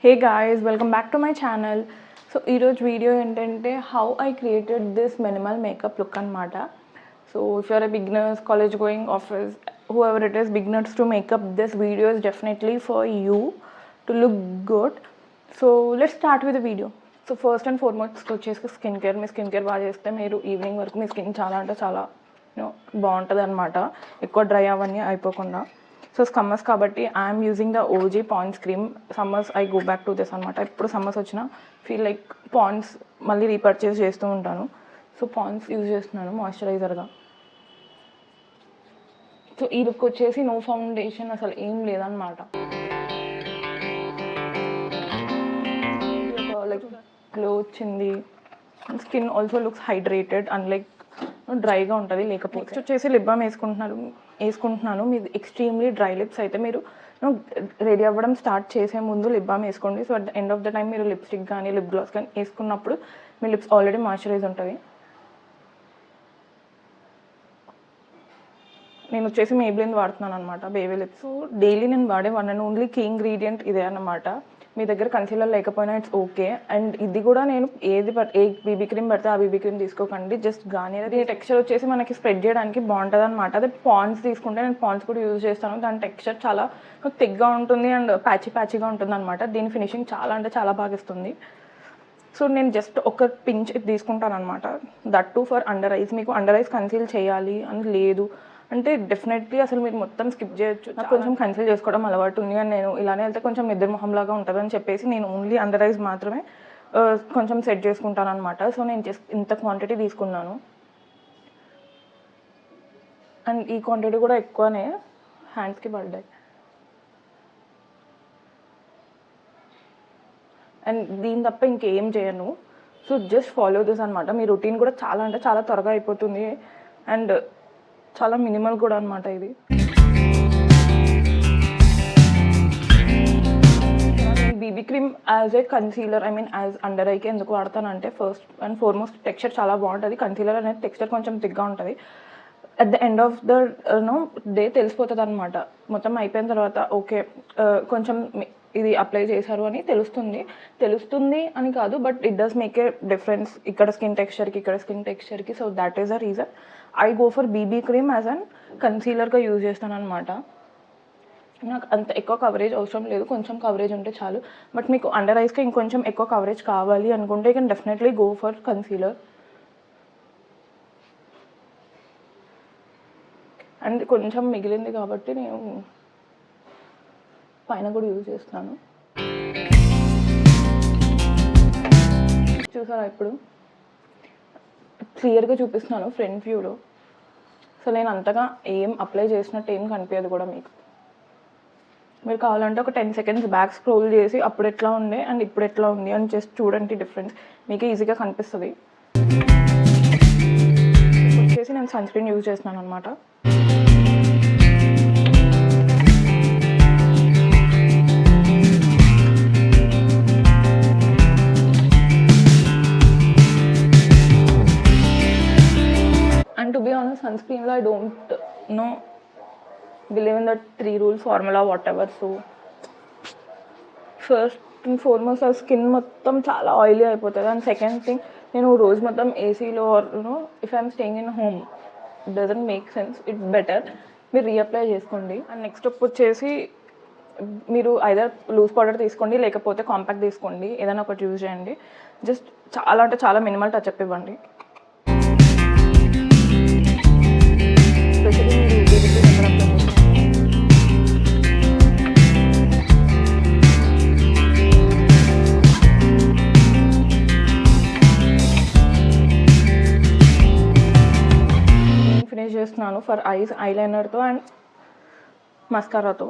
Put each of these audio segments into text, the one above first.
Hey guys, welcome back to my channel. So ఈరోజు video ఏంటంటే how I created this minimal makeup look అనమాట. So if you're a beginners, college going, office, whoever it is, beginners to makeup, this video is definitely for you to look good. So let's start with the video. So first and foremost వచ్చేసి skin care. మీ skin care బాగా చేస్తే మీరు evening వరకు మీ skin చాలా అంటే చాలా బాగుంటుంది అనమాట, ఎక్కువ డ్రై అవన్నీ అయిపోకుండా. సో సమ్మర్స్ కాబట్టి I'm using the OG Pond's cream. Summers I go back to this అనమాట. ఎప్పుడు సమ్మర్స్ వచ్చినా ఫీల్ లైక్ పాండ్స్ మళ్ళీ రీపర్చేస్ చేస్తూ ఉంటాను. సో పాండ్స్ యూజ్ చేస్తున్నాను మాయిశ్చరైజర్గా. సో ఈ లుక్ వచ్చేసి నో ఫౌండేషన్ అసలు ఏం లేదనమాట. లైక్ గ్లో వచ్చింది. Skin also looks hydrated and like డ్రైగా ఉంటుంది. లేకపోతే నెక్స్ట్ వచ్చేసి లిప్ బామ్ వేసుకుంటున్నాను. మీది ఎక్స్ట్రీమ్లీ డ్రై లిప్స్ అయితే మీరు రెడీ అవ్వడం స్టార్ట్ చేసే ముందు లిప్ బామ్ వేసుకోండి. So at the end of the time మీరు లిప్స్టిక్ కానీ లిప్ గ్లాస్ కానీ వేసుకున్నప్పుడు మీ లిప్స్ ఆల్రెడీ మాయిశ్చరైజ్ ఉంటుంది. నేను వచ్చేసి మేబ్లిన్ వాడుతున్నాను అనమాట, బేబీ లిప్స్. డైలీ నేను వాడే one and only key ingredient ఇదే అనమాట. మీ దగ్గర కన్సీలర్ లేకపోయినా ఇట్స్ ఓకే. అండ్ ఇది కూడా నేను ఏ బీబీ క్రీమ్ పడితే ఆ బీబీ క్రీమ్ తీసుకోకండి, జస్ట్ గార్నియర్. దీని టెక్స్చర్ వచ్చేసి మనకి స్ప్రెడ్ చేయడానికి బాగుంటుంది అనమాట. అదే పాండ్స్ తీసుకుంటే నేను పాండ్స్ కూడా యూజ్ చేస్తాను. దాని టెక్స్చర్ చాలా థిక్గా ఉంటుంది అండ్ ప్యాచీగా ఉంటుంది అనమాట. దీని ఫినిషింగ్ చాలా అంటే చాలా బాగా ఇస్తుంది. సో నేను జస్ట్ ఒక పించ్ ఇది తీసుకుంటాను అనమాట. That to for under eyes. మీకు అండర్ ఐస్ కన్సీల్ చేయాలి అని లేదు అంటే డెఫినెట్లీ అసలు మీరు మొత్తం స్కిప్ చేయొచ్చు. నాకు కొంచెం కన్సీల్ చేసుకోవడం అలవాటు ఉంది అని నేను ఇలానే వెళ్తే కొంచెం నిద్ర మొహంలాగా ఉంటుందని చెప్పేసి నేను ఓన్లీ అండర్ ఐస్ మాత్రమే కొంచెం సెట్ చేసుకుంటాను అనమాట. సో నేను జస్ట్ ఇంత క్వాంటిటీ తీసుకున్నాను అండ్ ఈ క్వాంటిటీ కూడా ఎక్కువనే హ్యాండ్స్కి పడ్డాయి. అండ్ దీని తప్ప ఇంకేం చేయను. సో జస్ట్ ఫాలో దిస్ అనమాట. మీ రొటీన్ కూడా చాలా అంటే చాలా త్వరగా అయిపోతుంది అండ్ చాలా మినిమల్ కూడా అనమాట ఇది. BB cream as a concealer, I mean as under ఐకి ఎందుకు వాడతానంటే ఫస్ట్ అండ్ ఫార్మోస్ట్ టెక్స్చర్ చాలా బాగుంటుంది. కన్సీలర్ అనేది టెక్స్చర్ కొంచెం థిక్గా ఉంటుంది. At the end of the day తెలిసిపోతుంది అనమాట. మొత్తం అయిపోయిన తర్వాత ఓకే కొంచెం ఇది అప్లై చేశారు అని తెలుస్తుంది అని కాదు, but it does make a difference ఇక్కడ స్కిన్ టెక్స్చర్కి ఇక్కడ స్కిన్ టెక్స్చర్కి. So that is the reason I go for BB cream as an కన్సీలర్గా యూజ్ చేస్తాను అనమాట. నాకు అంత ఎక్కువ కవరేజ్ అవసరం లేదు, కొంచెం కవరేజ్ ఉంటే చాలు. బట్ మీకు అండర్ ఐస్కి ఇంకొంచెం ఎక్కువ కవరేజ్ కావాలి అనుకుంటే you can definitely go for concealer. And కొంచెం మిగిలింది కాబట్టి నేను పైన కూడా యూజ్ చేస్తున్నాను. చూసారా ఇప్పుడు క్లియర్గా చూపిస్తున్నాను ఫ్రంట్ వ్యూలో. సో నేను అంతగా ఏం అప్లై చేసినట్టు ఏం కనిపించదు కూడా మీకు. మీరు కావాలంటే ఒక 10 seconds బ్యాక్ స్క్రోల్ చేసి అప్పుడు ఎట్లా ఉండే అండ్ ఇప్పుడు ఎట్లా ఉంది అని జస్ట్ చూడండి, డిఫరెన్స్ మీకు ఈజీగా కనిపిస్తుంది. వచ్చేసి నేను సన్ స్క్రీన్ యూజ్ చేస్తున్నాను అనమాట. And to be honest, sunscreen I don't believe in that 3 rule formula whatever. So first and foremost our skin మొత్తం చాలా ఆయిలీ అయిపోతుంది. అండ్ సెకండ్ థింగ్, నేను రోజు మొత్తం ఏసీలో if I'm staying in home doesn't make sense. It better మీరు reapply చేసుకోండి. And next step వచ్చేసి మీరు ఐదర్ లూజ్ పౌడర్ తీసుకోండి లేకపోతే కాంపాక్ట్ తీసుకోండి, ఏదైనా ఒకటి యూజ్ చేయండి. జస్ట్ చాలా అంటే చాలా మినిమల్ టచ్అప్ ఇవ్వండి. స్పెషల్లీ మీరు బేబీ క్రీమ్ ఎక్కడ అప్లై చేస్తారు. నేను ఫినిష్ చేస్తున్నాను ఫర్ ఐస్ ఐలైనర్తో అండ్ మస్కారాతో.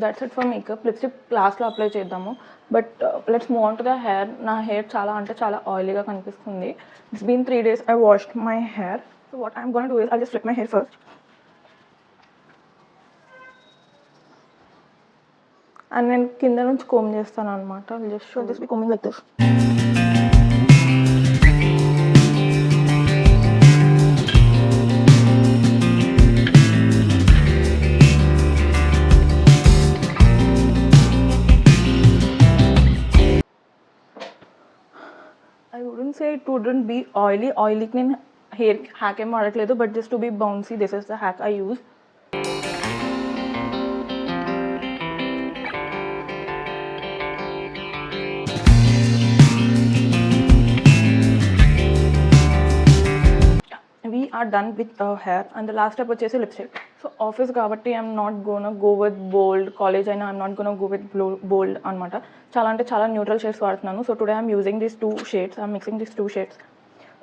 That's it for makeup. Lipstick లాస్ట్లో అప్లై చేద్దాము. But let's move on to the hair. నా హెయిర్ చాలా అంటే చాలా ఆయిలీగా కనిపిస్తుంది. It's been 3 days I washed my hair. So what I'm gonna do is I'll just flip my hair first and నేను కింద నుంచి కోమ్ చేస్తాను అనమాట. Just show this becoming like this. I wouldn't say it wouldn't be oily. Oilyకి నేను hair hack ఏం వాడట్లేదు, but just to be bouncy this is the hack I use. We are done with hair and the last step వచ్చేసి lipstick. So office కాబట్టి I'm not gonna go with bold, college అయినా I'm not gonna go with bold అనమాట. చాలా అంటే చాలా neutral shades వాడుతున్నాను. So today I'm using these 2 shades, I'm mixing these 2 shades.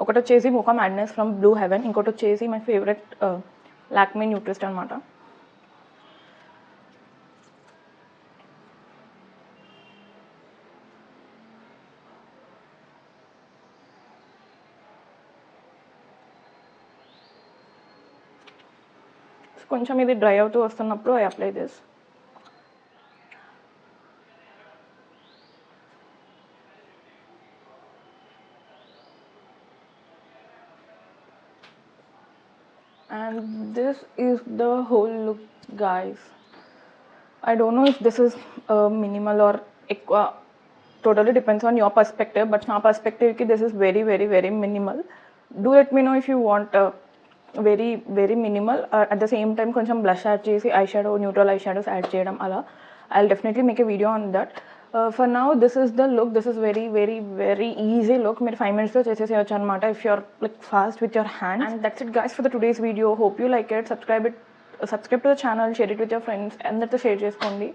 ఒకటి వచ్చేసి mocha madness from blue heaven, ఇంకోటి వచ్చేసి మై ఫేవరెట్ లాక్మే న్యూట్రిస్ట్ అనమాట. కొంచెం ఇది డ్రై అవుతూ వస్తున్నప్పుడు I apply this. And this is the whole look, guys. I don't know if this is minimal or ఎక్కువ, totally depends on your perspective, but నా perspective ki this is very very very minimal. Do let me know if you want very very minimal. At the same time కొంచెం blush add చేసి eye shadow, neutral I shadows add చేయడం అలా. I'll definitely make a video on that. For now this is the look. This is very very very easy look. మీరు 5 minutes లో చేసేసేయచ్చు అనమాట if you're like fast with your hands. And that's it guys for the today's video. Hope you like it. Subscribe to the channel, share it with your friends, అందరితో share చేసుకోండి.